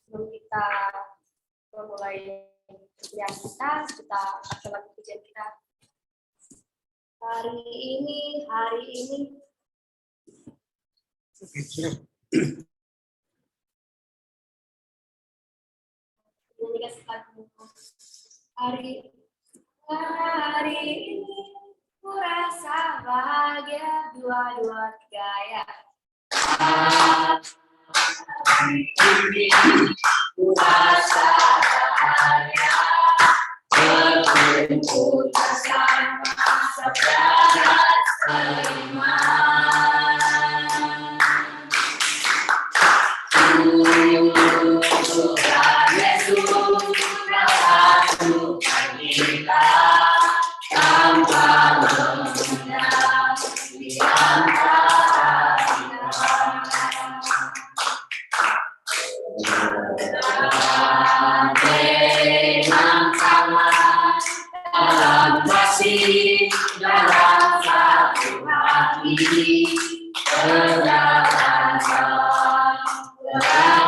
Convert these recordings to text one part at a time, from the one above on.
Sebelum kita memulai kuliah kita baca lagu pujian kita. Hari ini. Oke, sudah. Hari ini ku rasa bahagia, 2, 2, 3 ya. Hari ini ku rasa bahagia, berkumpul bersama saudara seiman. Tuhan Yesus menyatukan kita tanpa mengenal di antara kita. Dengan sama dalam kasih, dalam satu hati, berjalan dalam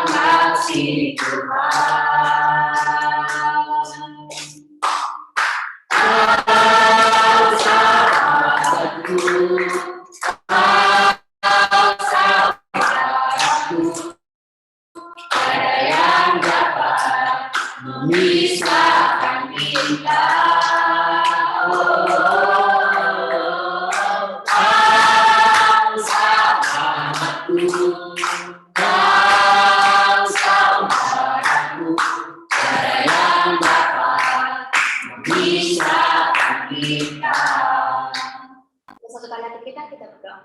kasih Tuhan. Kau sahabatku, kau sahabatku, ada yang dapat memisahkan kita. Kau sahabatku, kau saudaraku, ada yang dapat memisahkan kita. Satukan hati kita berdoa.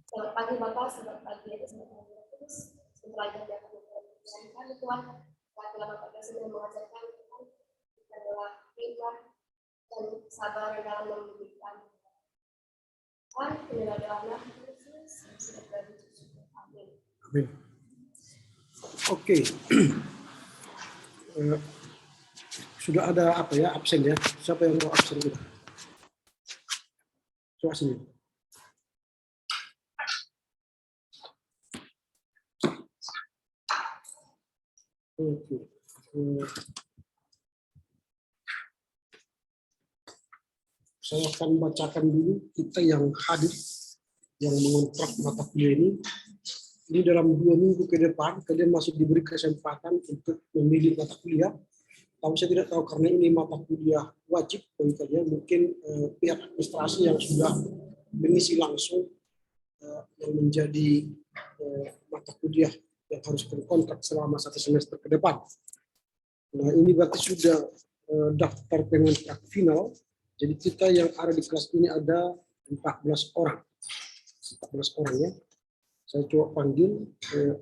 Selamat pagi Bapak, selamat pagi atas selamat terus. Sebentar lagi kita akan mengucapkan kami Tuhan. Telah Bapak Presiden mengajarkan Tuhan, kita adalah iman dan sabar dalam memberikan. Tuhan, inilah doa Yesus, sudah berdoa. Amin. Amin. Oke. Sudah ada apa ya, absen ya? Siapa yang mau absen kita? Coba sini. Oke. Saya akan bacakan dulu kita yang hadir, yang mengontrak mata kuliah ini. Ini dalam 2 minggu ke depan, kalian masih diberi kesempatan untuk memilih mata kuliah. Tapi saya tidak tahu karena ini mata kuliah wajib bagi kalian, mungkin pihak administrasi yang sudah mengisi langsung yang menjadi mata kuliah yang harus berkontrak selama 1 semester ke depan. Nah, ini berarti sudah daftar pengontrak final. Jadi kita yang ada di kelas ini ada 14 orang. 14 orang ya. Saya coba panggil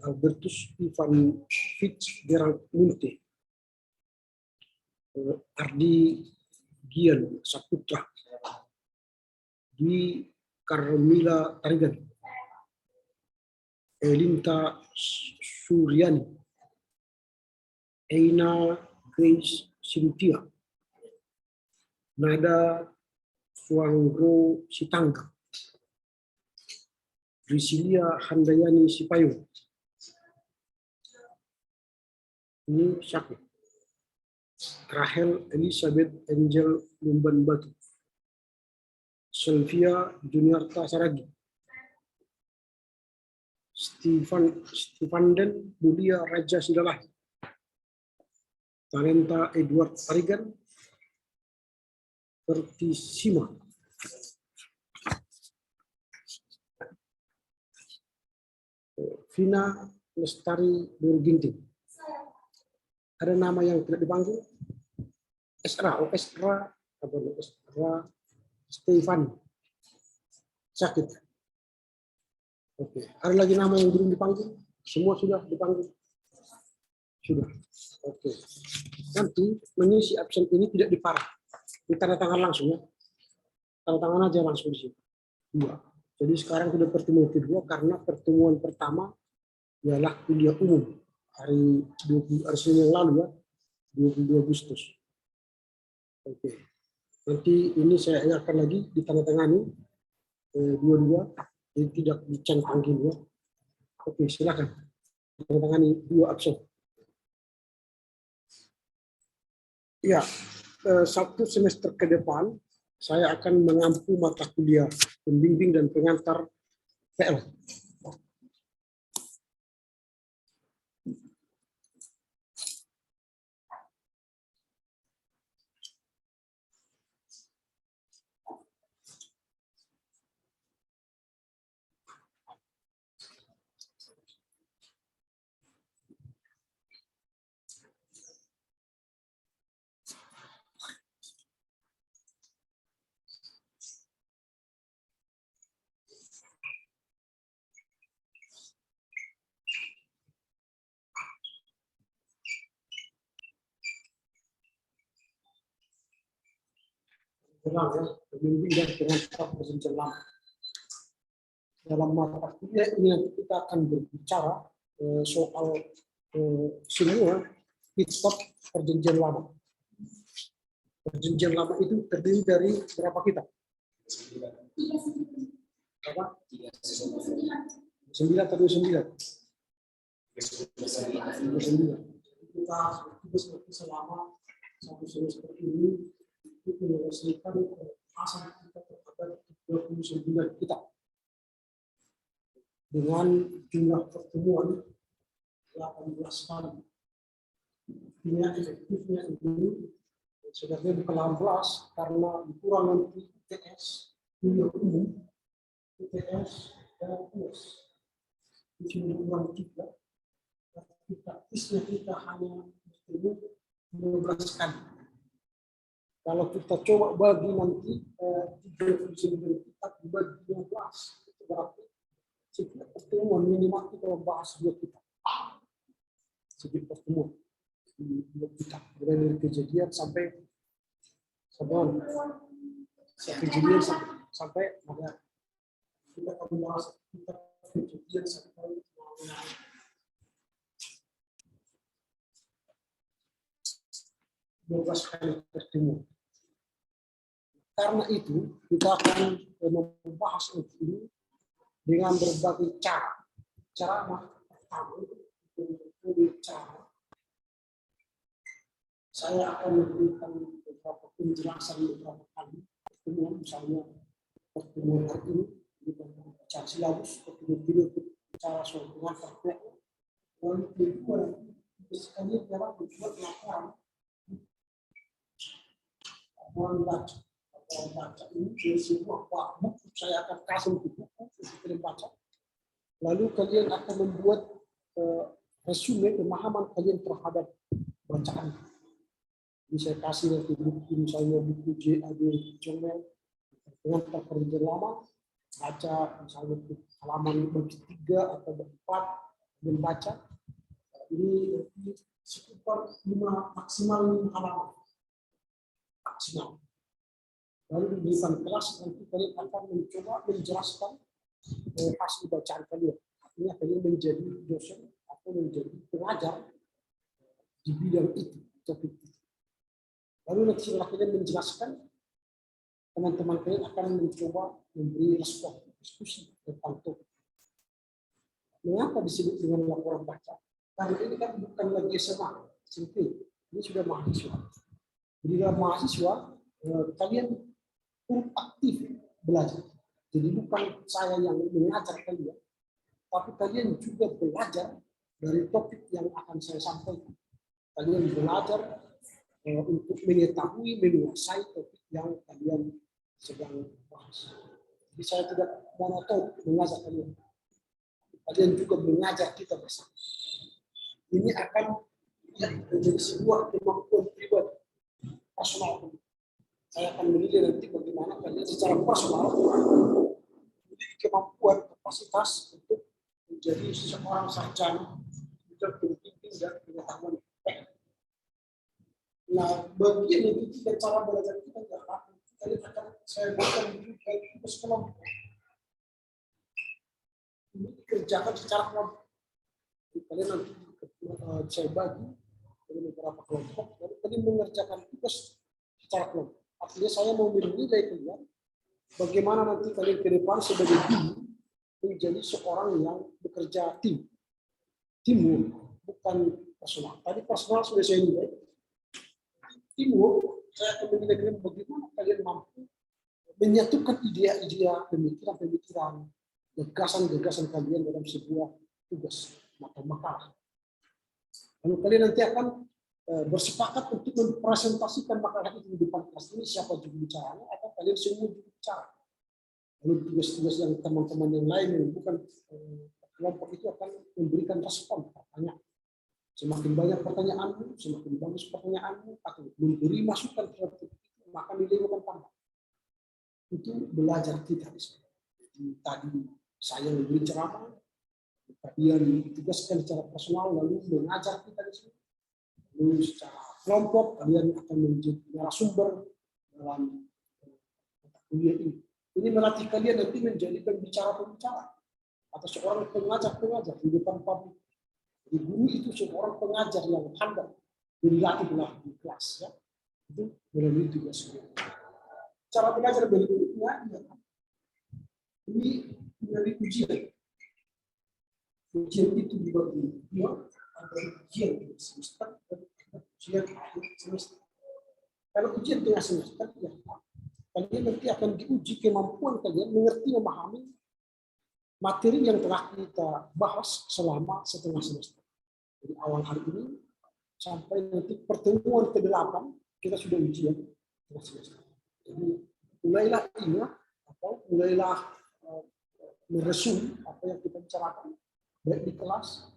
Albertus Ivan Fitzgerald Munte, Ardi Gian Saputra, Dwi Carmila Tarigan, Elinta Suryani, Eina Grace Cynthia, Nada Suangro Sitangga, Priscilia Handayani Sipayung. Ini siapa? Rahel Elizabeth Angel Lumban Batu, Sylvia Juniarta Saragi, Stefanden Mulia Raja Sidalahi, Talenta Edward Tarigan, Pertisima, Vina Lestari Nurginting. Ada nama yang tidak dipanggil? Esra Stefan Sakit. Oke. Ada lagi nama yang belum dipanggil? Semua sudah dipanggil? Sudah. Oke. Nanti mengisi absen ini tidak diparah. Tanda tangan langsung ya. Tanda tangan aja langsung di sini. 2. Jadi sekarang sudah pertemuan kedua karena pertemuan pertama ialah kuliah umum hari Senin yang lalu ya, 22 Agustus. Oke. Nanti ini saya akan lagi ditandatangani dua-dua, jadi tidak dicen panggil ya. Oke, silakan. Tangani 2 absen. Ya, 1 semester ke depan saya akan mengampu mata kuliah pembimbing dan pengantar PL. Terang ya, pembimbing dan pengantar perjanjian lama. Dalam mata kuliah ini nanti kita akan berbicara soal semua kitab perjanjian lama. Perjanjian lama itu terdiri dari berapa kitab? Berapa? 9 atau 29? 29. Kita selama 1 semester ini itu menyelesaikan pasal kita terhadap 29 kitab dengan jumlah pertemuan 18 kali. Artinya efektifnya ini sebenarnya bukan 18 karena dikurang nanti ITS, kuliah umum, ITS dan US. Itu kurang 3. Tapi praktisnya kita hanya bertemu 15 kali. Kalau kita coba bagi nanti 39 kitab dibagi 12, itu berarti setiap pertemuan minimal kita bahas 2 kitab. Setiap pertemuan 2 kitab. Dari kejadian sampai kejadian sampai ada kita akan membahas kitab kejadian sampai 12 kali pertemuan. Karena itu kita akan membahas ini dengan berbagai cara. Cara pertama cara saya akan memberikan beberapa penjelasan beberapa kali pertemuan, misalnya pertemuan hari ini bicara silabus, pertemuan kedua bicara soal pengantar PL, dan kedua sekali dalam membuat laporan baca ini dari sebuah buku. Saya akan kasih buku kalian baca. Lalu kalian akan membuat resume pemahaman kalian terhadap bacaan. Jadi saya kasih nanti buku, misalnya buku JAD Jomel pengantar perjanjian lama, baca misalnya halaman 3 atau 4 dan baca. Ini sekitar 5 maksimal 5 halaman. Maksimal. Lalu di depan kelas nanti kalian akan mencoba menjelaskan hasil bacaan kalian. Artinya kalian menjadi dosen atau menjadi pengajar di bidang itu, topik itu. Lalu nanti setelah kalian menjelaskan, teman-teman kalian akan mencoba memberi respon, diskusi tentang topik. Mengapa disebut dengan laporan baca? Karena ini kan bukan lagi SMA, SMP, ini sudah mahasiswa. Jadi dalam mahasiswa, kalian turut aktif belajar. Jadi bukan saya yang mengajar kalian, tapi kalian juga belajar dari topik yang akan saya sampaikan. Kalian belajar untuk mengetahui, menguasai topik yang kalian sedang bahas. Jadi saya tidak monoton mengajar kalian. Kalian juga mengajar kita bersama. Ini akan menjadi sebuah kemampuan pribadi, personal. Saya akan menilai nanti bagaimana kalian secara personal memiliki kemampuan, kapasitas untuk menjadi seorang sarjana bidang pembimbing dan pengetahuan. Nah, bagian itu dan cara belajar kita tidak apa. Kalian akan saya buatkan juga tugas kelompok. Ini dikerjakan secara kelompok. Kalian nanti saya bagi dengan beberapa kelompok, lalu kalian mengerjakan tugas secara kelompok. Artinya saya mau menilai kalian bagaimana nanti kalian ke depan sebagai guru menjadi seorang yang bekerja teamwork, bukan personal. Tadi personal sudah saya nilai. Teamwork, saya akan menilai kalian bagaimana kalian mampu menyatukan ide-ide, pemikiran-pemikiran, gagasan-gagasan kalian dalam sebuah tugas atau makalah. Lalu kalian nanti akan bersepakat untuk mempresentasikan makalah itu di depan kelas ini, siapa juru bicaranya, atau kalian semua juru bicara. Lalu tugas-tugas yang teman-teman yang lain yang bukan kelompok itu akan memberikan respon pertanyaan. Semakin banyak pertanyaanmu, semakin bagus pertanyaanmu, atau memberi masukan terhadap itu, maka nilai akan tambah. Itu belajar kita di sini. Tadi saya memberi ceramah, kalian ditugaskan secara personal lalu mengajar kita di sini. Lalu secara kelompok kalian akan menjadi narasumber dalam kuliah ini. Ini melatih kalian nanti menjadi pembicara-pembicara atau seorang pengajar-pengajar di depan publik. Jadi guru itu seorang pengajar yang handal, dilatihlah di kelas, ya. Itu melalui tugas guru. Cara belajar berikutnya ini melalui ujian. Ujian itu dibagi dua, ada ujian semester dan ujian akhir semester. Kalau ujian tengah semester, ya, kalian nanti akan diuji kemampuan kalian mengerti, memahami materi yang telah kita bahas selama setengah semester. Dari awal hari ini sampai nanti pertemuan ke-8 kita sudah ujian setengah semester. Jadi mulailah ingat atau mulailah meresum apa yang kita bicarakan baik di kelas,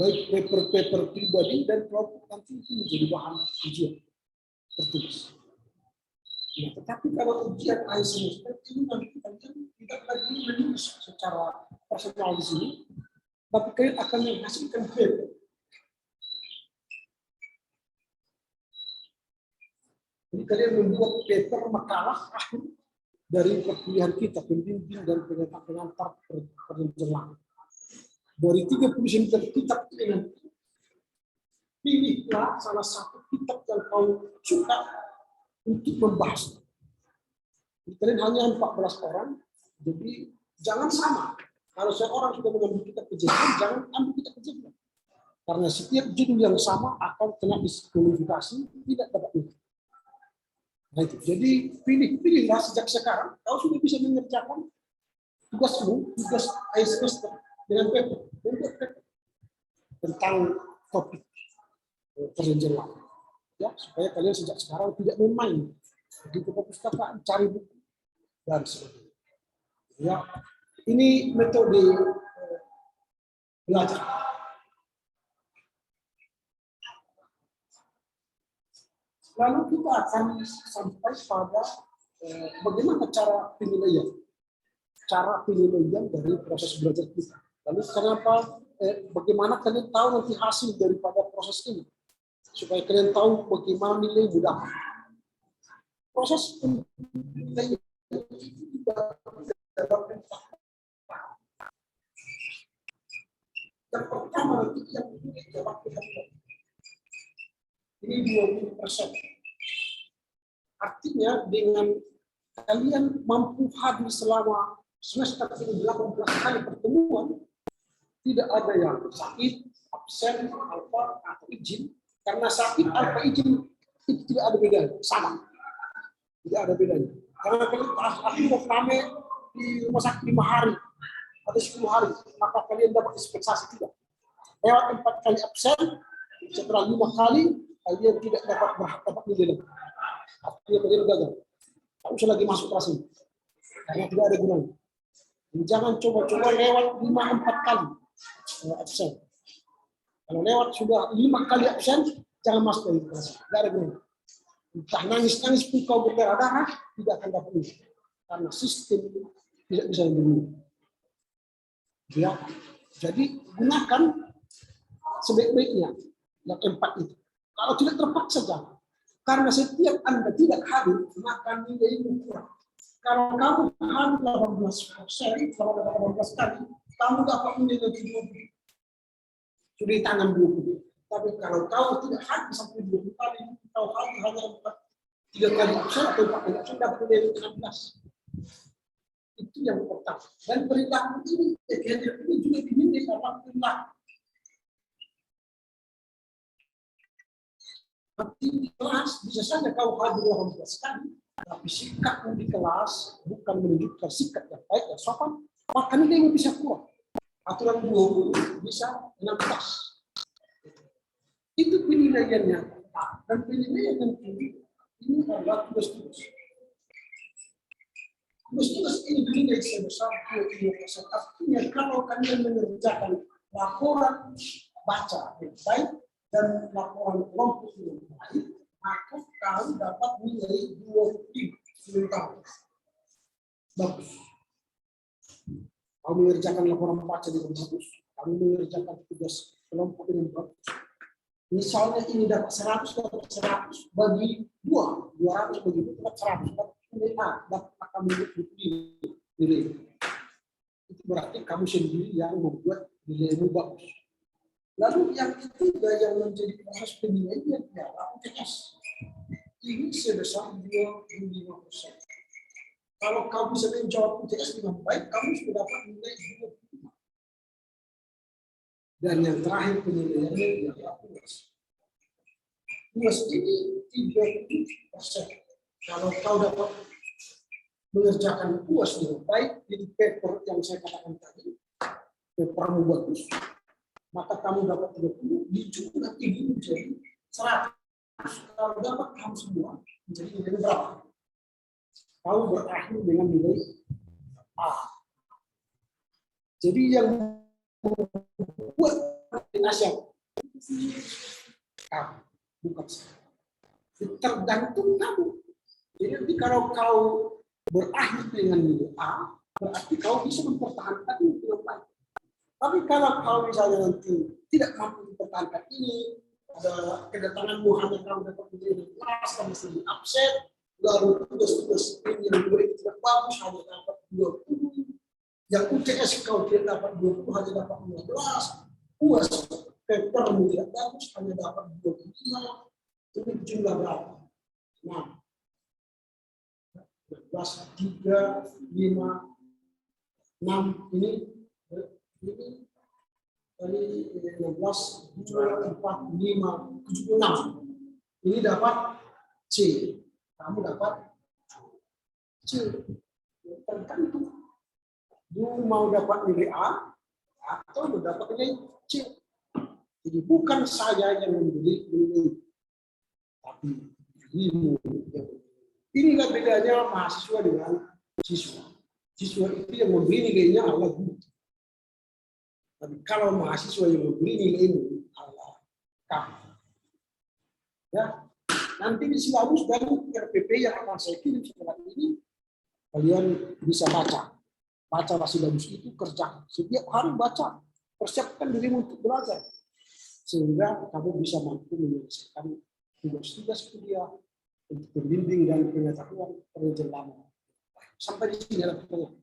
baik paper-paper pribadi dan kelompok, nanti itu menjadi bahan ujian tertulis. Nah, tetapi kalau ujian akhir semester ini nanti kalian tidak lagi menulis secara personal di sini, tapi kalian akan menghasilkan paper. Jadi kalian membuat paper makalah akhir dari perkuliahan kita, pembimbing dan pengantar perjalanan. Dari 39 kitab ini, pilihlah salah satu kitab yang kau suka untuk membahas. Kalian hanya 14 orang, jadi jangan sama. Kalau seorang sudah mengambil kitab kejadian, jangan ambil kitab kejadian. Karena setiap judul yang sama akan kena diskualifikasi, tidak dapat nilai. Nah itu. Jadi pilihlah sejak sekarang, kau sudah bisa mengerjakan tugasmu, tugas akhir semester dengan paper tentang topik perjalanan, ya, supaya kalian sejak sekarang tidak bermain di perpustakaan cari buku dan sebagainya. Ya, ini metode belajar. Lalu kita akan sampai pada bagaimana cara penilaian dari proses belajar kita. Lalu kenapa, bagaimana kalian tahu nanti hasil daripada proses ini? Supaya kalian tahu bagaimana nilai mudah. Proses penilaian itu juga yang pertama nanti yang jawab ini 20%. Artinya dengan kalian mampu hadir selama semester ini 18 kali pertemuan, tidak ada yang sakit, absen, alfa, atau izin. Karena sakit, alfa, izin itu tidak ada bedanya, sama. Tidak ada bedanya. Karena kalian akhirnya rame di rumah sakit 5 hari atau 10 hari, maka kalian dapat dispensasi tidak. Lewat 4 kali absen, setelah 5 kali, kalian tidak dapat nilai. Artinya kalian gagal. Tak usah lagi masuk kelas ini. Karena tidak ada gunanya. Jangan coba-coba lewat 5-4 kali absen. Kalau lewat sudah 5 kali absen, jangan masuk dari kelas. Tidak ada gunanya. Entah nangis-nangis pun kau berdarah-darah, tidak akan dapat nilai. Karena sistem tidak bisa dilindungi. Ya, jadi gunakan sebaik-baiknya yang 4 itu. Kalau tidak terpaksa jangan. Karena setiap Anda tidak hadir, maka nilai itu kurang. Kalau kamu hadir 18%, kalau 18 kali, kamu dapat nilai 20. Sudah di tangan 20. Tapi kalau kau tidak hadir sampai 20 kali, kau hadir hanya 3 kali absen atau 4 kali absen, dapat nilai 16. Itu yang pertama. Dan perilaku ini, kehadiran ini juga dinilai karena perilaku. Nanti di kelas bisa saja kau hadir 18 kali, tapi sikapmu di kelas bukan menunjukkan sikap yang baik dan sopan, maka nilaimu bisa kurang. Aturan 20 bisa 16. Itu penilaiannya. Dan penilaian yang tinggi ini adalah tugas-tugas. Tugas-tugas ini dinilai sebesar 25%. Artinya kalau kalian mengerjakan laporan baca yang baik dan laporan kelompok yang baik, maka kau dapat nilai 25 tahun. Bagus. Kau mengerjakan laporan baca dengan bagus, kau mengerjakan tugas kelompok dengan bagus. Misalnya ini dapat 100, dapat 100 bagi 200 bagi 2 dapat 100, dapat nilai A, dapat kamu nilai. Itu berarti kamu sendiri yang membuat nilaimu bagus. Lalu yang ketiga yang menjadi proses penilaian adalah UTS. Ini sebesar 25%. Kalau kamu bisa menjawab UTS dengan baik, kamu sudah dapat nilai 25. Dan yang terakhir penilaiannya adalah UAS. UAS ini 30%. Kalau kau dapat mengerjakan UAS dengan baik, jadi paper yang saya katakan tadi, papermu bagus, maka kamu dapat 30, dijumlah ini menjadi 100. Kalau dapat kamu semua, menjadi nilai berapa? Kau berakhir dengan nilai A. Jadi yang buat Asia bukan tergantung kamu. Jadi nanti kalau kau berakhir dengan nilai A, berarti kau bisa mempertahankan itu dengan baik. Tapi kalau kau misalnya nanti tidak mampu mempertahankan ini, ada kedatanganmu hanya kau dapat menjadi kelas, kamu sendiri absen, lalu tugas-tugas ini yang diberi tidak bagus, hanya dapat 20, yang UTS kau tidak dapat 20, hanya dapat 15, UAS papermu tidak bagus, hanya dapat 25, ini jumlah berapa? 6, 11, 3, 5, 6, ini 16, 2, 4, 5, 76. Ini dapat C. Kamu dapat C. Tergantung. Lu mau dapat nilai A atau lu dapat nilai C. Jadi bukan saya yang memberi nilai, tapi dirimu. Inilah bedanya mahasiswa dengan siswa. Siswa itu yang memberi nilainya adalah guru. Tapi kalau mahasiswa yang memberi nilainya adalah kamu. Ya, nanti di silabus dan RPP yang akan saya kirim setelah ini, kalian bisa baca silabus itu, kerja setiap hari, baca, persiapkan dirimu untuk belajar sehingga kamu bisa mampu menyelesaikan tugas-tugas kuliah untuk pembimbing dan pengetahuan perjalanan. Sampai di sini ada pertanyaan.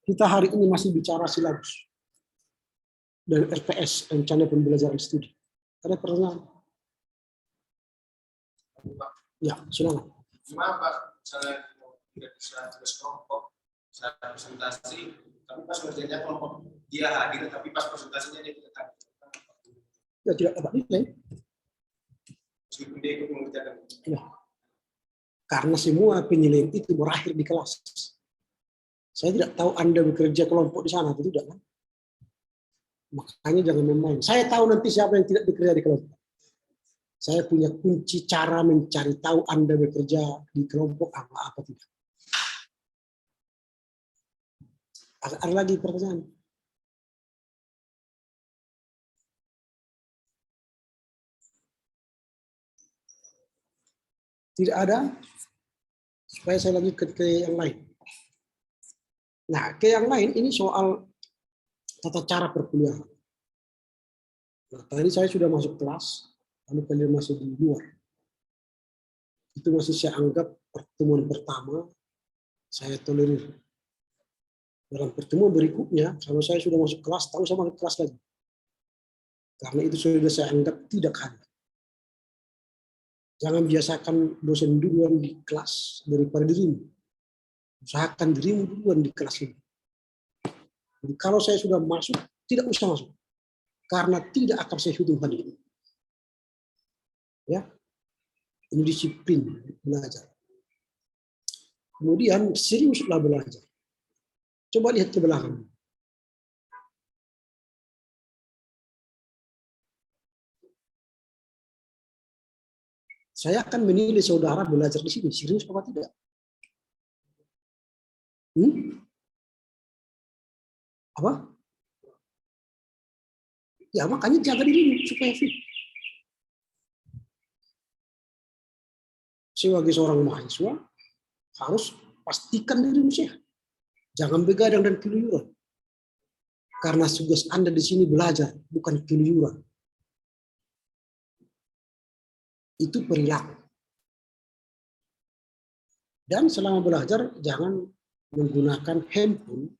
Kita hari ini masih bicara silabus dan RPS, rencana pembelajaran studi. Ada pertanyaan? Ya, silakan. Gimana Pak, misalnya tidak bisa tugas kelompok, saat presentasi, tapi pas kerjanya kelompok dia hadir, tapi pas presentasinya dia tidak hadir. Ya, tidak dapat nilai. Meskipun dia ikut mengerjakan. Ya. Karena semua penilaian itu berakhir di kelas. Saya tidak tahu Anda bekerja kelompok di sana atau tidak, kan? Makanya jangan main-main. Saya tahu nanti siapa yang tidak bekerja di kelompok. Saya punya kunci cara mencari tahu Anda bekerja di kelompok apa tidak. Ada lagi pertanyaan? Tidak ada? Supaya saya lanjut ke yang lain. Nah, ke yang lain ini soal tata cara perkuliahan. Nah, tadi saya sudah masuk kelas, lalu kalian masih di luar. Itu masih saya anggap pertemuan pertama, saya tolerir. Dalam pertemuan berikutnya, kalau saya sudah masuk kelas, tahu saya masuk kelas lagi. Karena itu sudah saya anggap tidak hadir. Jangan biasakan dosen duluan di kelas daripada dirimu. Usahakan dirimu duluan di kelas ini. Jadi kalau saya sudah masuk, tidak usah masuk. Karena tidak akan saya hitung hadir. Ya, ini disiplin belajar. Kemudian seriuslah belajar. Coba lihat ke belakang. Saya akan menilai saudara belajar di sini serius apa tidak. Apa? Ya makanya jaga diri supaya fit. Sebagai seorang mahasiswa harus pastikan dirimu sehat. Jangan begadang dan keluyuran. Karena tugas Anda di sini belajar, bukan keluyuran. Itu perilaku. Dan selama belajar jangan menggunakan handphone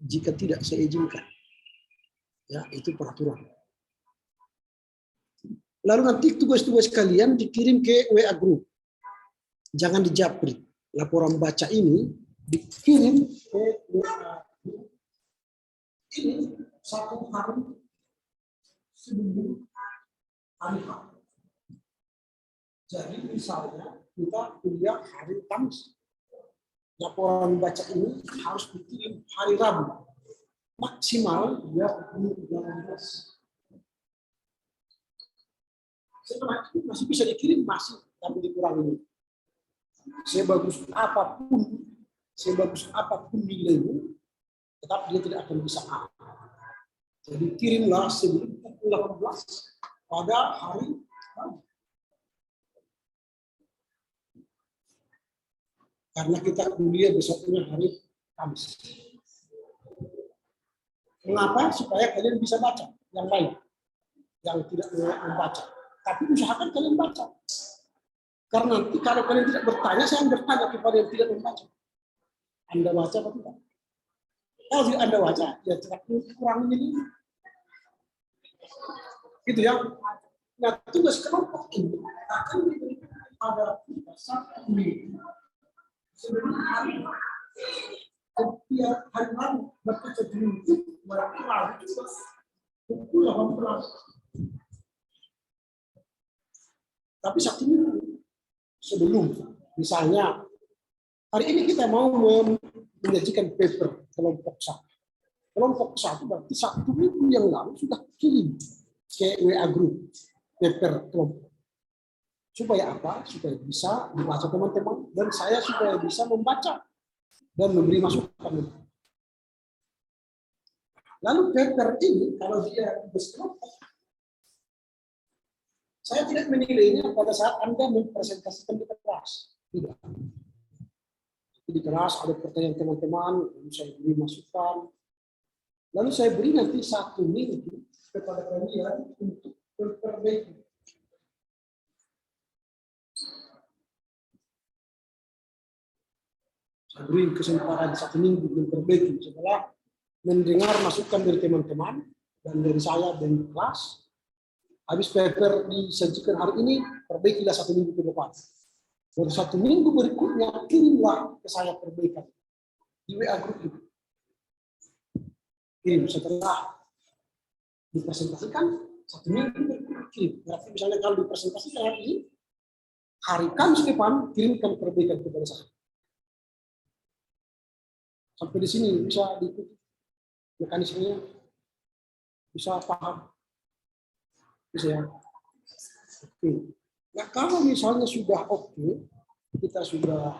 jika tidak saya izinkan. Ya, itu peraturan. Lalu nanti tugas-tugas kalian dikirim ke WA group. Jangan dijapri. Laporan baca ini dikirim ke WA group. Ini 1 hari sebelum hari H. Jadi misalnya kita kuliah hari Kamis. Laporan baca ini harus dikirim hari Rabu. Maksimal ya 13. Setelah itu masih bisa dikirim, masih tapi dikurangi. Sebagus apapun nilaimu, tetap dia tidak akan bisa A. Jadi kirimlah sebelum pukul 18 pada hari Rabu. Karena kita kuliah besoknya hari Kamis. Mengapa? Supaya kalian bisa baca yang lain, yang tidak membaca. Tapi usahakan kalian baca. Karena nanti kalau kalian tidak bertanya, saya bertanya kepada yang tidak membaca. Anda baca atau tidak? Kalau tidak Anda baca, ya tidak kurang ini. Gitu ya. Nah, tugas kelompok ini akan diberikan pada kita satu minggu sebelum hari setiap hari Rabu berkata minggu berarti Rabu pukul 18. Tapi satu minggu sebelum, misalnya hari ini kita mau menyajikan paper kelompok 1. Kelompok 1 berarti 1 minggu yang lalu sudah kirim ke WA group paper kelompok. Supaya apa? Supaya bisa dibaca teman-teman dan saya supaya bisa membaca dan memberi masukan. Lalu paper ini kalau dia berkelompok, saya tidak menilainya pada saat Anda mempresentasikan di kelas. Tidak. Di kelas ada pertanyaan teman-teman, lalu saya beri masukan. Lalu saya beri nanti 1 minggu kepada kalian untuk memperbaiki. Saya beri kesempatan 1 minggu memperbaiki setelah mendengar masukan dari teman-teman dan dari saya dan kelas. Habis paper disajikan hari ini, perbaikilah 1 minggu ke depan. Baru 1 minggu berikutnya, kirimlah ke saya perbaikan di WA group itu. Kirim setelah dipresentasikan 1 minggu berikutnya kirim. Berarti misalnya kalau dipresentasikan hari ini, hari Kamis depan kirimkan perbaikan kepada saya. Sampai di sini bisa diikuti mekanismenya, bisa paham. Bisa ya. Oke. Nah kalau misalnya sudah oke, kita sudah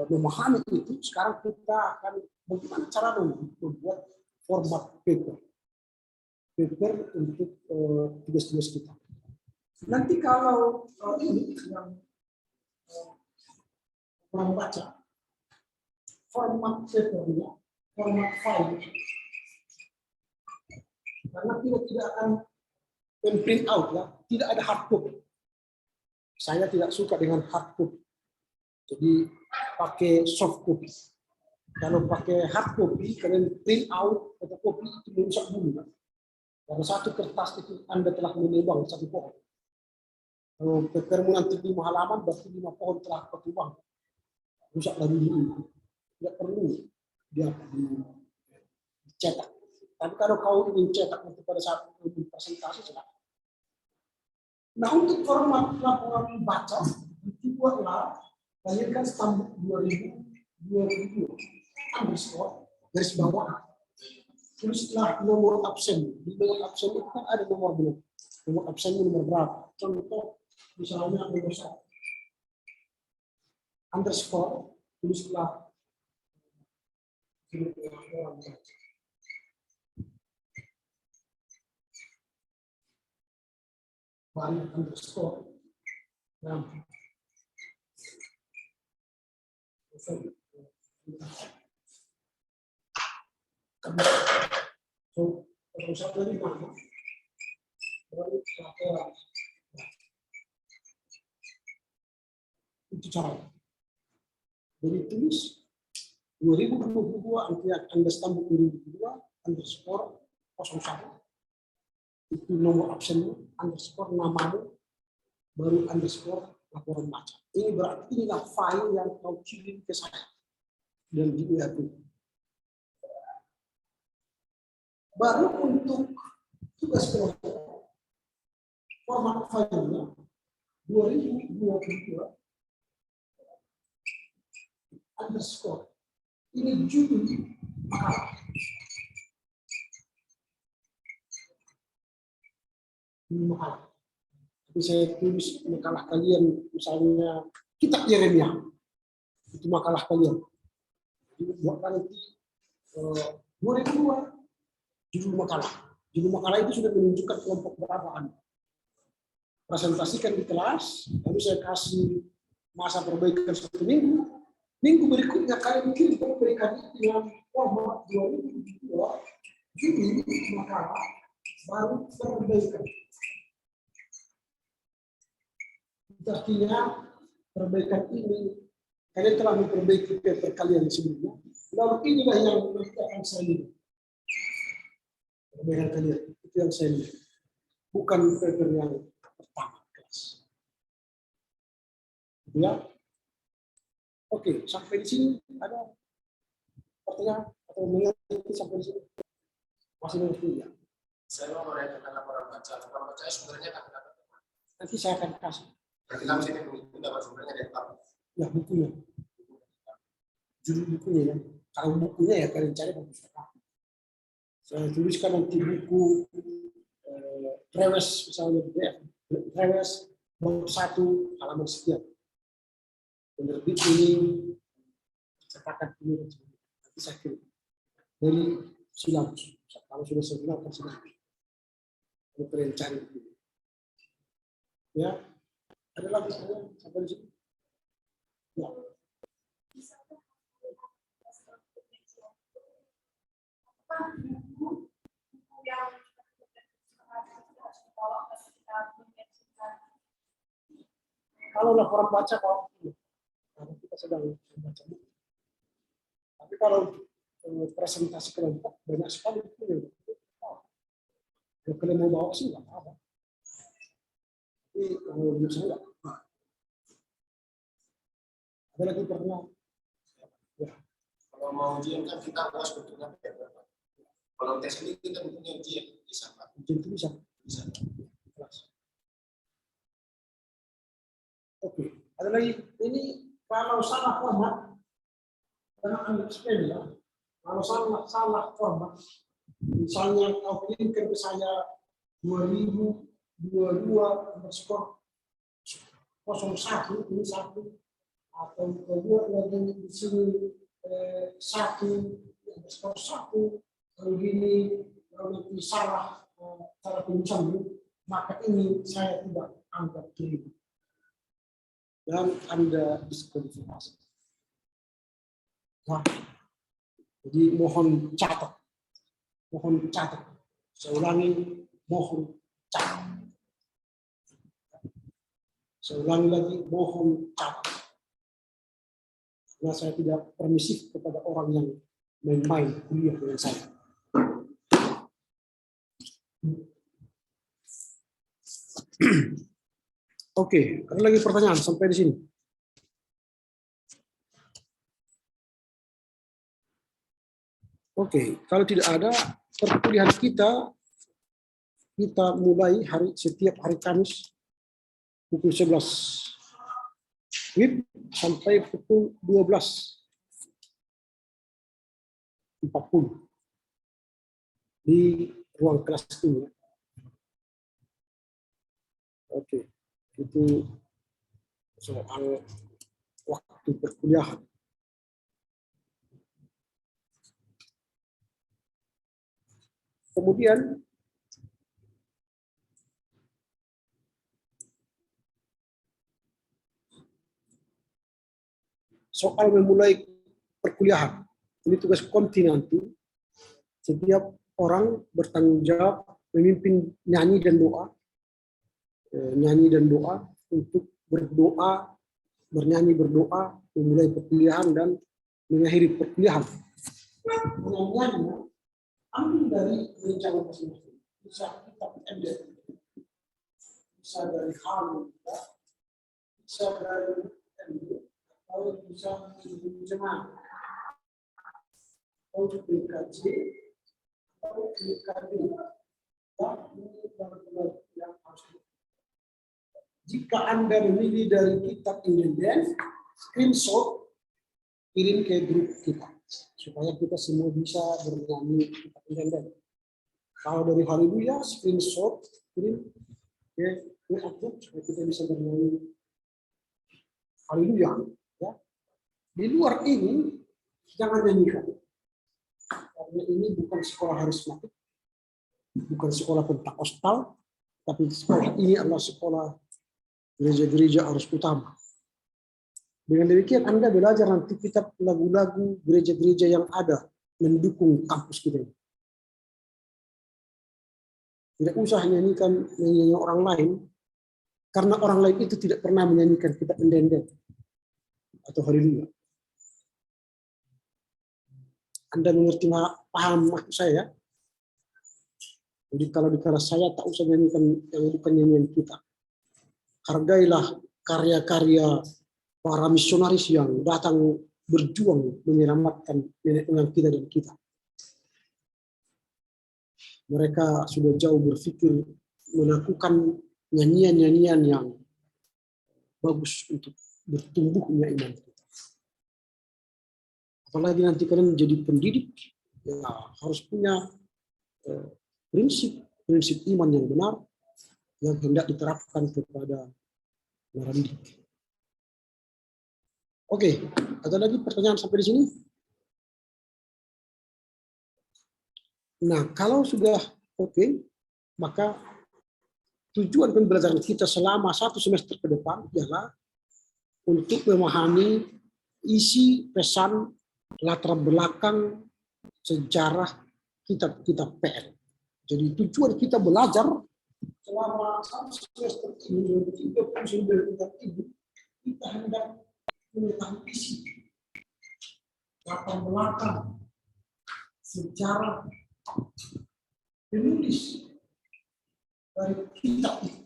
memahami itu, sekarang kita akan bagaimana cara membuat format paper untuk tugas-tugas kita. Nanti kalau ini yang orang baca format papernya, format file, karena kita tidak akan print out ya, tidak ada hard copy. Saya tidak suka dengan hard copy. Jadi pakai soft copy. Kalau pakai hard copy, kalian print out atau copy itu merusak bumi. Kan? Karena 1 kertas itu Anda telah menebang 1 pohon. Kalau papermu nanti 5 halaman, berarti 5 pohon telah ketubang. Rusak lagi ini. tidak perlu dia dicetak. Tapi kalau kau ingin cetak nanti pada saat presentasi silakan. Nah, untuk format laporan baca dibuatlah lahirkan stambuk 2022 underscore garis bawah tulislah nomor absen. Di nomor absen itu kan ada nomor benar. Nomor absen nomor berapa? Contoh misalnya nomor 1 underscore tulislah baru underscore dan so terus dari mana baru laporan itu cara. Jadi tulis 2022 Anda stambuk 2022 underscore 01 itu nomor absenmu underscore namamu baru underscore laporan baca. Ini berarti inilah file yang kau kirim ke saya dan di WA itu. Baru untuk tugas kelompok format filenya 2022 underscore ini judul makalah. Ini makalah. Tapi saya tulis makalah kalian, misalnya kitab Yeremia, itu makalah kalian. Jadi buat nanti 2002 judul makalah. Judul makalah itu sudah menunjukkan kelompok berapa Anda. Presentasikan di kelas, lalu saya kasih masa perbaikan 1 minggu. Minggu berikutnya kalian kirim perbaikan dengan format 2002 judul makalah baru perbaikan. Artinya perbaikan ini kalian telah memperbaiki paper kalian sebelumnya. Lalu inilah yang nanti akan saya lihat. Perbaikan kalian itu yang saya lihat. Bukan paper yang pertama kelas. Ya. Oke, sampai di sini ada pertanyaan atau mengerti sampai di sini? Masih mengerti ya? Saya mau menanyakan laporan baca. Laporan baca sebenarnya kan Nanti saya akan kasih. berarti kami sini itu dapat sumbernya dari Pak. Ya, bukunya. Judul bukunya ya. Kalau bukunya ya kalian cari di pustaka. Saya tuliskan nanti buku Trewes misalnya Trewes bab 1 halaman sekian. Penerbit ini cetakan ini nanti saya kirim dari silabus. Kalau sudah saya bilang kan silabus. Kalau kalian cari ya. Ada lagi sampai di sini? Ya. Kalau laporan baca kalau kita sedang membaca buku. Tapi kalau presentasi kelompok banyak sekali buku. Kalau kalian mau bawa sih nggak apa-apa. Tapi kalau menurut saya nggak. Ada lagi pertanyaan? Ya. Kalau mau ujian kan kita harus bentuknya paper. Kalau tes ini kita bentuknya ujian bisa Pak. Ujian itu bisa. Bisa. Oke, ada lagi. Ini kalau salah format, karena Anda sepeda, kalau salah format, misalnya kau kirimkan ke saya 2022 underscore 01 ini 1 atau kedua lagi di sini 1 underscore 1 kalau gini kalau nanti salah cara tulisan maka ini saya tidak anggap kirim dan Anda diskualifikasi. Nah, jadi mohon catat. Saya ulangi, mohon catat. Saya ulangi lagi, mohon catat. Karena saya tidak permisif kepada orang yang main-main kuliah dengan saya. Oke, ada lagi pertanyaan sampai di sini? Oke, kalau tidak ada perkuliahan kita mulai setiap hari Kamis pukul 11 WIB sampai pukul 12.40 di ruang kelas ini. Oke, itu soal waktu perkuliahan. Kemudian soal memulai perkuliahan, ini tugas konti nanti. Setiap orang bertanggung jawab memimpin nyanyi dan doa untuk berdoa, bernyanyi berdoa, memulai perkuliahan dan mengakhiri perkuliahan. Nyanyiannya ambil dari gereja masing-masing. Bisa kitab MD, bisa dari Halu, bisa dari MD, atau bisa dari jemaah, atau PKJ, atau PKD. Yang harus. Jika Anda memilih dari kitab independen, screenshot, kirim ke grup kita supaya kita semua bisa bernyanyi kitab independen. Kalau dari Haleluya, screenshot, kirim ke grup supaya kita bisa bernyanyi Haleluya. Ya. Di luar ini jangan nyanyikan, karena ini bukan sekolah harismatik, bukan sekolah pentakostal, tapi sekolah ini adalah sekolah gereja-gereja arus utama. Dengan demikian Anda belajar nanti kitab lagu-lagu gereja-gereja yang ada mendukung kampus kita. Tidak usah nyanyikan nyanyian orang lain, karena orang lain itu tidak pernah menyanyikan kitab independen atau Haleluya. Anda mengerti paham maksud saya? Jadi kalau di kelas saya tak usah nyanyikan yang bukan nyanyian kita. Hargailah karya-karya para misionaris yang datang berjuang menyelamatkan nenek moyang kita dan kita. Mereka sudah jauh berpikir melakukan nyanyian-nyanyian yang bagus untuk bertumbuhnya iman kita. Apalagi nanti kalian menjadi pendidik, ya harus punya prinsip iman yang benar yang hendak diterapkan kepada para pendidik. Oke, ada lagi pertanyaan sampai di sini? Nah, kalau sudah oke, maka tujuan pembelajaran kita selama 1 semester ke depan ialah untuk memahami isi pesan latar belakang sejarah kitab-kitab PL. Jadi tujuan kita belajar selama 1 semester ini, 39 kitab ini, kita hendak mengetahui isi latar belakang sejarah penulis dari kitab itu.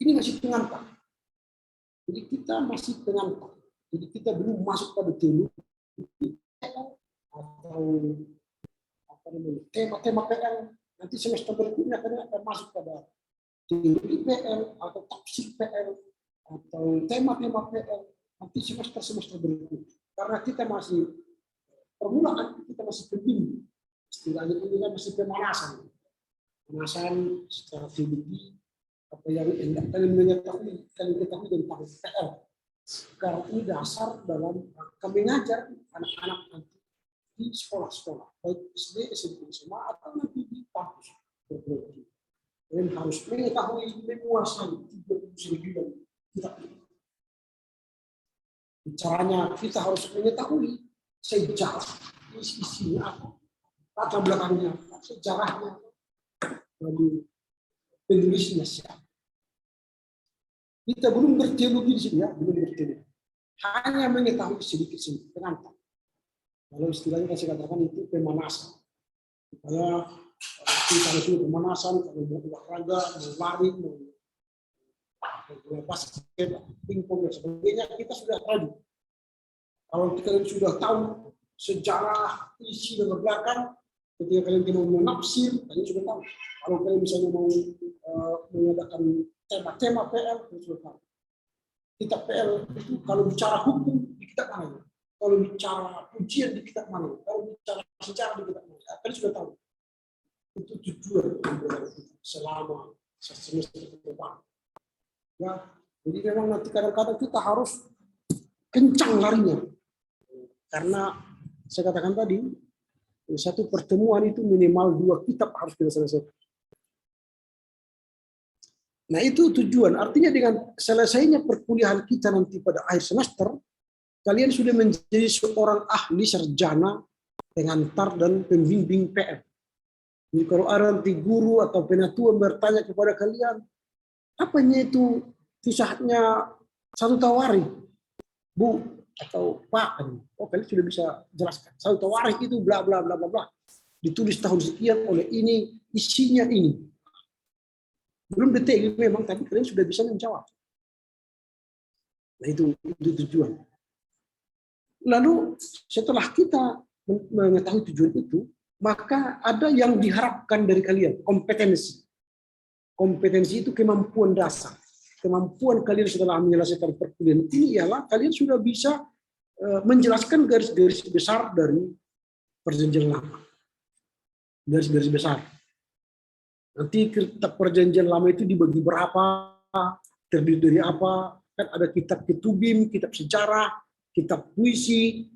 Ini masih pengantar. Jadi kita masih pengantar. Jadi kita belum masuk pada teologi atau tema-tema PL. Nanti semester berikutnya akan masuk pada teologi PL atau tafsir PL atau tema-tema PL. Nanti semester berikutnya. Karena kita masih permulaan, kita masih pembimbing. Istilahnya ini kan masih pemanasan. Pemanasan secara teologi, apa yang hendak kalian mengetahui tentang PL. Karena ini dasar dalam kami mengajar anak-anak nanti di sekolah-sekolah, baik SD, SMP, SMA, atau nanti di kampus berprodi. Kalian harus mengetahui, menguasai 39 kitab ini. Caranya kita harus mengetahui sejarah, isinya apa, latar belakangnya, sejarahnya, lalu penulisnya siapa. Kita belum berteologi di sini ya, belum berteologi. Hanya mengetahui sedikit-sedikit pengantar. Kalau istilahnya saya katakan itu pemanasan. Supaya kalau sudah pemanasan, kalau mau olahraga, mau lari, mau basket, pingpong dan sebagainya, kita sudah tahu. Kalau kita sudah tahu sejarah, isi dan belakang. Ketika kalian mau menafsir, kalian sudah tahu. Kalau kalian misalnya mau mengadakan tema-tema PL, kalian sudah tahu. Kitab PL itu kalau bicara hukum di kitab mana? Kalau bicara pujian di kitab mana? Kalau bicara sejarah di kitab mana? Kalian sudah tahu. Itu tujuan selama semester ke depan. Ya, jadi memang nanti kadang-kadang kita harus kencang larinya. Karena saya katakan tadi, satu pertemuan itu minimal 2 kitab harus kita selesaikan. Nah itu tujuan. Artinya dengan selesainya perkuliahan kita nanti pada akhir semester, kalian sudah menjadi seorang ahli sarjana pengantar dan pembimbing PL. Jadi kalau ada nanti guru atau penatua bertanya kepada kalian, apanya itu kisahnya satu tawari, Bu atau Pak, oh kalian sudah bisa jelaskan. Satu tawari itu bla bla bla bla bla. Ditulis tahun sekian oleh ini, isinya ini. Belum detail memang, tapi kalian sudah bisa menjawab. Nah itu tujuan. Lalu setelah kita mengetahui tujuan itu, maka ada yang diharapkan dari kalian, kompetensi. Kompetensi itu kemampuan dasar. Kemampuan kalian setelah menyelesaikan perkuliahan ini ialah kalian sudah bisa menjelaskan garis-garis besar dari perjanjian lama. Garis-garis besar. Nanti kitab perjanjian lama itu dibagi berapa, terdiri dari apa, kan ada kitab ketubim, kitab sejarah, kitab puisi,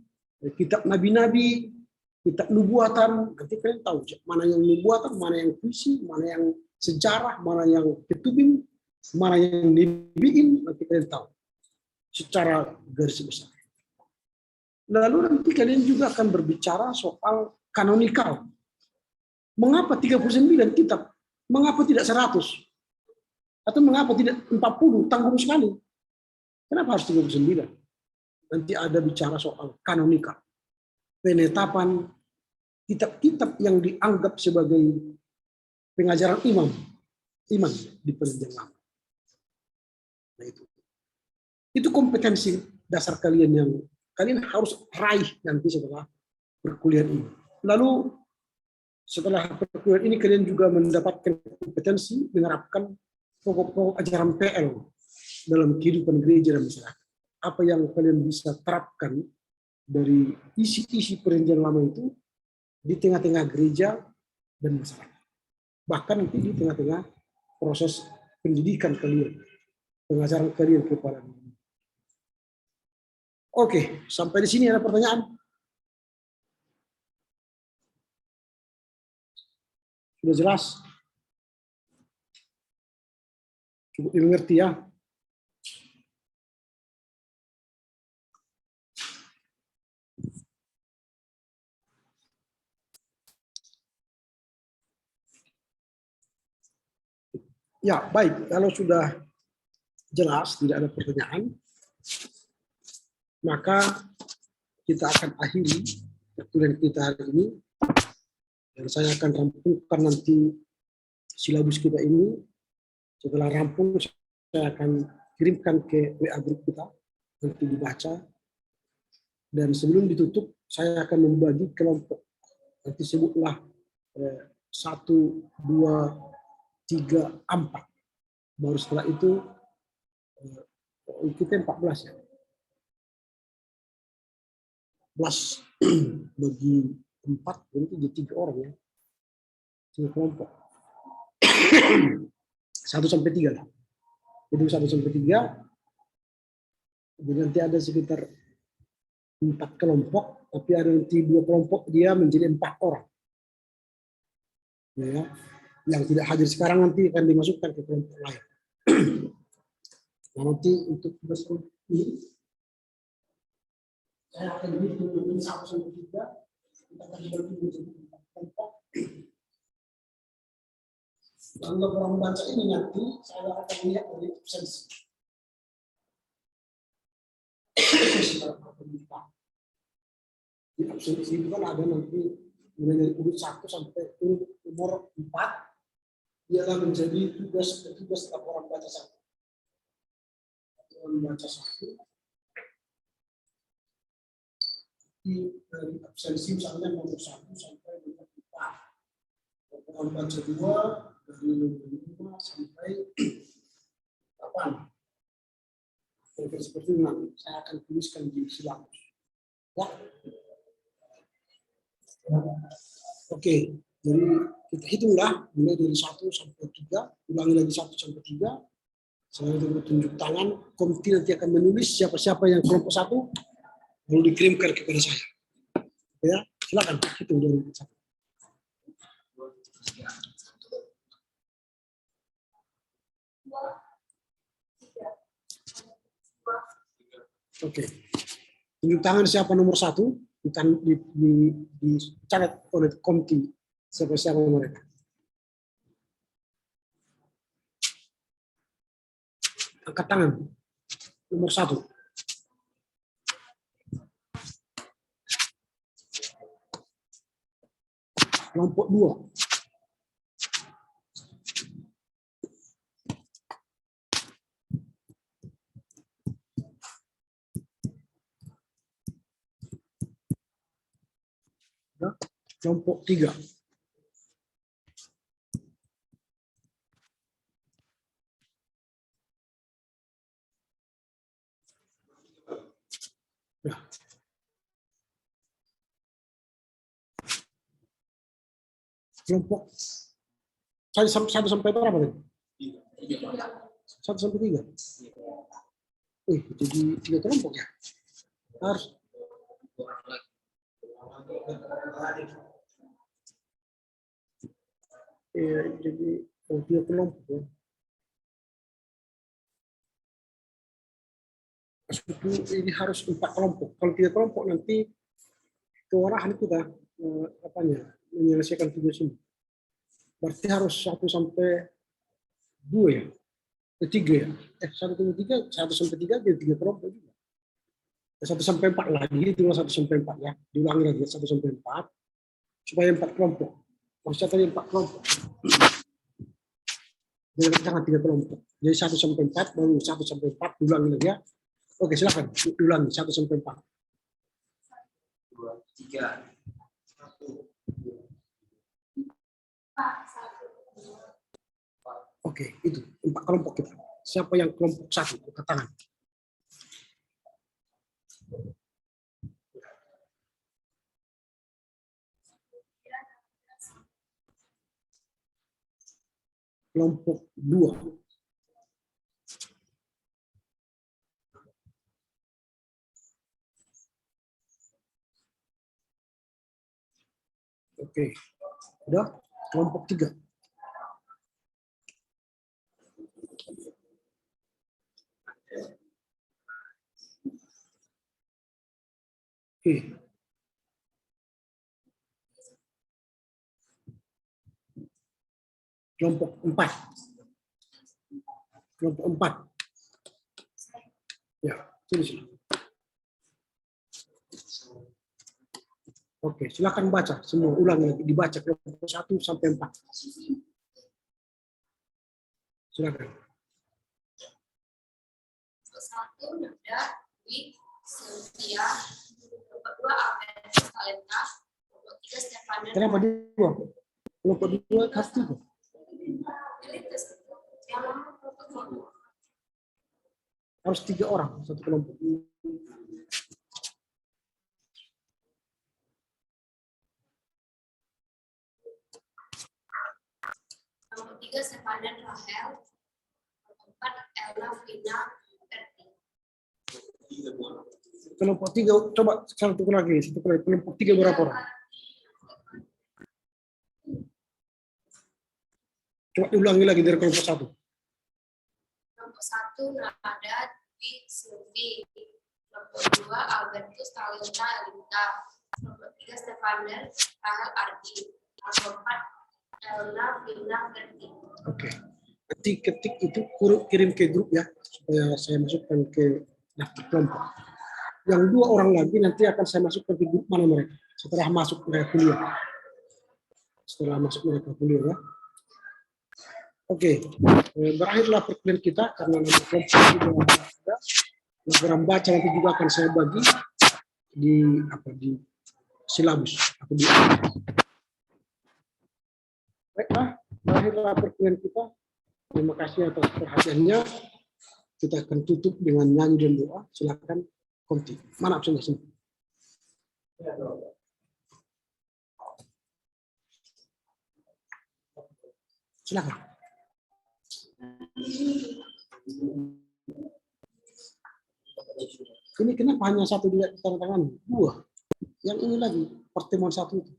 kitab nabi-nabi, kitab nubuatan. Nanti kalian tahu mana yang nubuatan, mana yang puisi, mana yang sejarah, mana yang ketubim, mana yang nebiin, nanti kalian tahu secara garis besar. Lalu nanti kalian juga akan berbicara soal kanonikal. Mengapa 39 kitab? Mengapa tidak 100? Atau mengapa tidak 40? Tanggung sekali. Kenapa harus 39? Nanti ada bicara soal kanonikal. Penetapan kitab-kitab yang dianggap sebagai pengajaran iman di perjanjian lama. Nah itu kompetensi dasar kalian yang kalian harus raih nanti setelah perkuliahan ini. Lalu setelah perkuliahan ini kalian juga mendapatkan kompetensi menerapkan pokok-pokok ajaran PL dalam kehidupan gereja dan masyarakat. Apa yang kalian bisa terapkan dari isi-isi perjanjian lama itu di tengah-tengah gereja dan masyarakat. Bahkan nanti di tengah-tengah proses pendidikan kalian, pengajaran kalian kepada diri. Oke, sampai di sini ada pertanyaan? Sudah jelas? Cukup dimengerti ya? Ya, baik. Kalau sudah jelas, tidak ada pertanyaan, maka kita akan akhiri perkuliahan kita hari ini. Dan saya akan rampungkan nanti silabus kita ini. Setelah rampung, saya akan kirimkan ke WA grup kita, nanti dibaca. Dan sebelum ditutup, saya akan membagi kelompok. Nanti sebutlah 1, 2, 3, 4. Baru setelah itu kita 14 ya. 14 bagi 4 berarti jadi 3 orang ya. 3 kelompok. 1 sampai 3 lah. Jadi 1 sampai 3. Jadi nanti ada sekitar 4 kelompok, tapi ada nanti 2 kelompok dia menjadi 4 orang. Ya. Yang tidak hadir sekarang nanti akan dimasukkan ke kelompok lain. Nah, nanti untuk tugas ini saya akan dihitung 1 sampai 3. Kita akan dibagi menjadi 4 kelompok. Dan untuk orang baca ini nanti saya akan lihat dari absensi. Di absensi itu kan ada nanti mulai dari urut 1 sampai urut nomor 4. Ialah menjadi tugas orang baca 1. Orang baca 1. dari absensi misalnya nomor 1 sampai nomor 4. Laporan baca 2 dari nomor 5 sampai 8. Seperti itu saya akan tuliskan di silabus. Ya. Oke, jadi kita hitunglah mulai dari 1 sampai 3, ulangi lagi 1 sampai 3. Saya tunjuk tangan, komite nanti akan menulis siapa-siapa yang kelompok 1, lalu dikirimkan kepada saya. Ya, silakan hitung dari 1. Oke, tunjuk tangan siapa nomor 1, dicatat oleh komite siapa-siapa mereka. Angkat tangan nomor 1. Kelompok 2. Kelompok 3. Ya. Kelompok 1 sampai berapa tadi? 1 sampai 3. Jadi 3 kelompok ya. Harus. Jadi 3 kelompok. Ya. Ini harus 4 kelompok. Kalau 3 kelompok nanti kewalahan kita menyelesaikan tugas ini. Berarti harus 1 sampai 2 ya. 3 ya. 1 sampai 3, 1 sampai 3 jadi 3 kelompok juga. 1 sampai 4 lagi, tinggal 1 sampai 4 ya. Diulangi lagi 1 sampai 4 supaya 4 kelompok. Maksudnya tadi 4 kelompok. Jangan 3 kelompok. Jadi 1 sampai 4 baru 1 sampai 4 diulangi lagi ya. Oke, silakan ulangi 1 sampai 4. 2, 3, 1. Oke, itu 4 kelompok kita. Siapa yang kelompok 1? Angkat tangan. Kelompok 2. Oke, udah. Kelompok 3. Oke. Kelompok 4. Kelompok 4. Ya, sini. Oke, silakan baca semua, ulangi lagi, dibaca kelompok 1 sampai 4. Silakan. 1 Nada, Dwi, Sylvia, kelompok 2 Albertus Talenta, kelompok 3 Stefano. Kenapa 2? Kelompok 2 harus 3. Harus 3 orang satu kelompok. Kelompok 3 Stefano dan Rahel, kelompok 4 Ella, Vina, Erti. Kelompok 3, coba satu lagi. Kelompok 3 berapa orang? Coba ulangi lagi dari kelompok 1. Kelompok 1 Nada, Dwi, Sylvie. Kelompok 2 Albertus Talenta, Elita. Kelompok 3 Stefaner, Rahel, Ardi. Kelompok 4 Ella, Vina, Erti. Oke. Nanti ketik itu kirim ke grup ya, supaya saya masukkan ke daftar kelompok. Yang 2 orang lagi nanti akan saya masukkan ke grup mana mereka setelah masuk mereka kuliah. Setelah masuk mereka kuliah ya. Oke, berakhirlah perkuliahan kita karena nama kelompok juga ada. Program baca nanti juga akan saya bagi di silabus atau di. Baiklah, terakhirlah perkuliahan kita. Terima kasih atas perhatiannya. Kita akan tutup dengan nyanyi dan doa. Silakan Komti. Mana absennya sini? Silakan. Ini kenapa hanya satu dia tanda tangan? Dua. Yang ini lagi pertemuan satu itu.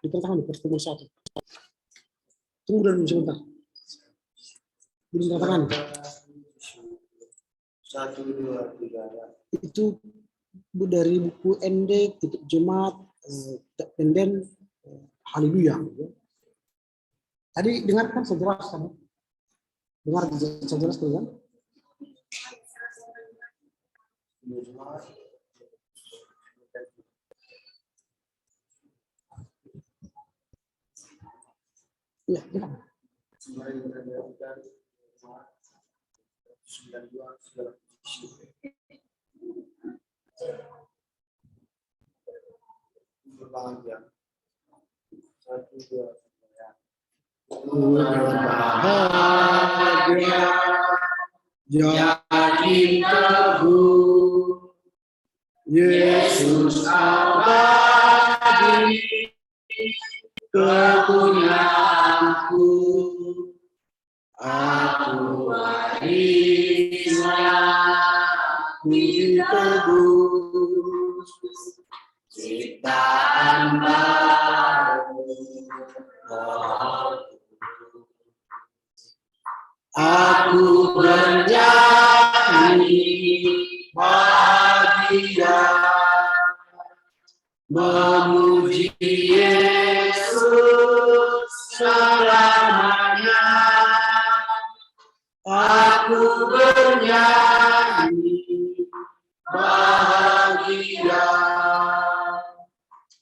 Ditandatangani pertemuan satu. Tunggu dulu sebentar. Belum tanda tangan. 1, 2, 3. Itu dari buku ND titik jemaat penden haleluya. Tadi dengarkan saya jelaskan. Dengar saya jelaskan kan? Iya, dengar. Bahagia yakin teguh Yesus abadi kepunyaanku aku warisnya puji teguh ciptaan baru aku bernyanyi bahagia memuji Yesus selamanya. Aku bernyanyi bahagia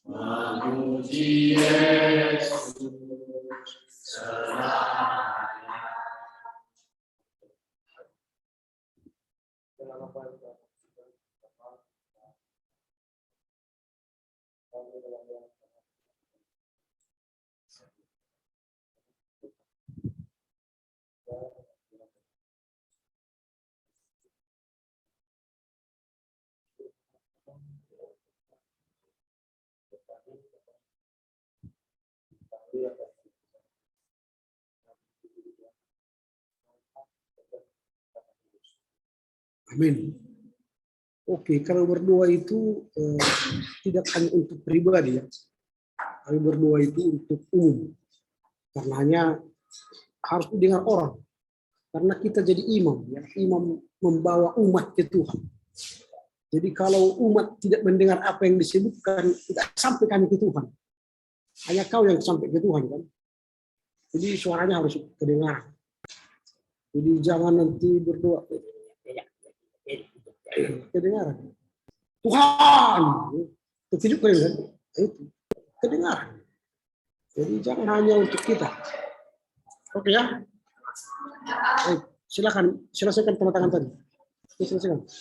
memuji Yesus selamanya. Amin. Oke, kalau berdoa itu tidak hanya untuk pribadi ya. Tapi berdoa itu untuk umum. Karenanya harus didengar orang. Karena kita jadi imam ya. Imam membawa umat ke Tuhan. Jadi kalau umat tidak mendengar apa yang disebutkan, tidak sampai kami ke Tuhan. Hanya kau yang sampai ke Tuhan kan. Jadi suaranya harus kedengaran. Jadi jangan nanti berdoa kedengaran. Tuhan, tertuju kan? Itu kedengaran. Jadi jangan hanya untuk kita. Oke ya. Silakan selesaikan tanda tangan tadi. Silakan.